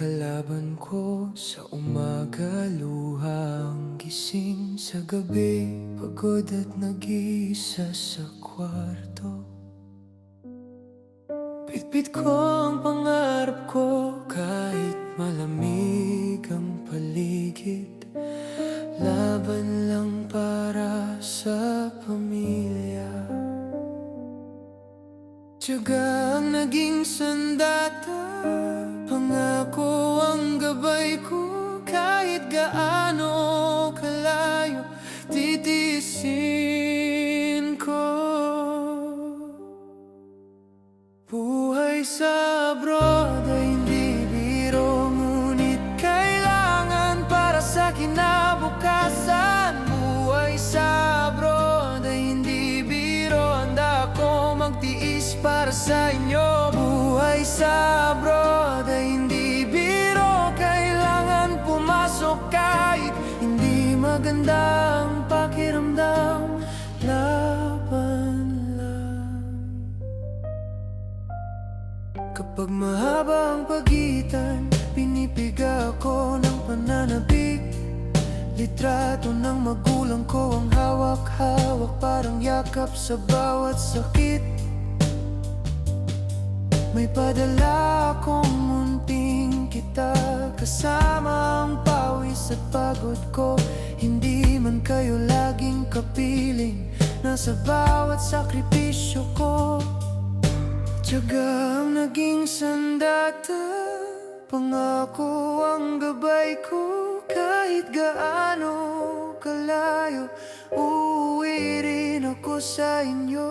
kalaban ko sa umaga, luhang gising sa gabi, pagod at nag-iisa sa kwarto. Bitbit ko ang pangarap ko kahit malamig ang paligid, laban lang para sa pamilya. Tiyaga ang naging sandata, pangako ang gabay ko, kahit gaano kalayo titiisin ko. Buhay sa abroad ay hindi biro, ngunit kailangan para sa kinabukasan. Buhay sa abroad ay hindi biro, handa ako magtiis para sa inyo. Buhay sa abroad ay hindi biro, kailangan pumasok kahit hindi maganda ang pakiramdam. Laban lang. Kapag mahaba ang pagitan, pinipiga ako ng pananabik. Litrato ng magulang ko ang hawak-hawak, parang yakap sa bawat sakit. May padala akong munting kita, kasama ang pawis at pagod ko. Hindi man kayo laging kapiling, nasa bawat sakripisyo ko. Tiyaga ang naging sandata, pangako ang gabay ko, kahit gaano kalayo, uuwi rin ako sa inyo.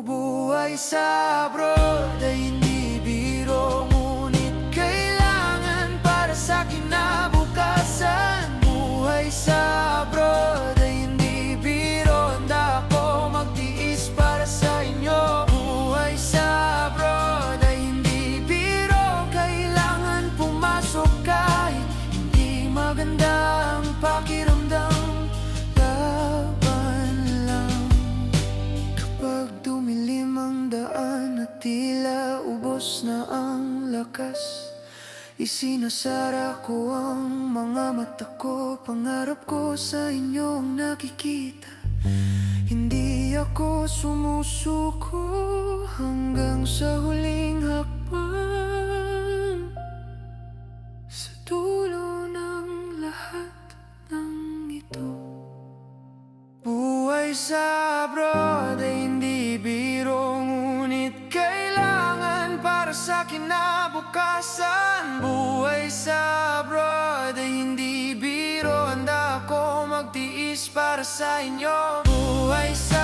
Buhay sa abroad ay hindi biro, ngunit kailangan para sa kinabukasan. Buhay sa abroad ay hindi biro, handa ako magtiis para sa inyo. Buhay sa abroad ay hindi biro, kailangan pumasok kahit hindi maganda ang pakiramdam. Laban lang. Kapag dumilim ang daan at tila ubos na ang lakas, isinasara ko ang mga mata ko, pangarap ko sa inyong nakikita. Hindi ako sumusuko hanggang sa huling hakbang, sa dulo ng lahat ng ito. Buhay sa abroad ay hindi biro, ngunit kailangan para sa kinabukasan. Buhay sa abroad ay hindi biro, handa ako magtiis para sa inyo. Buhay sa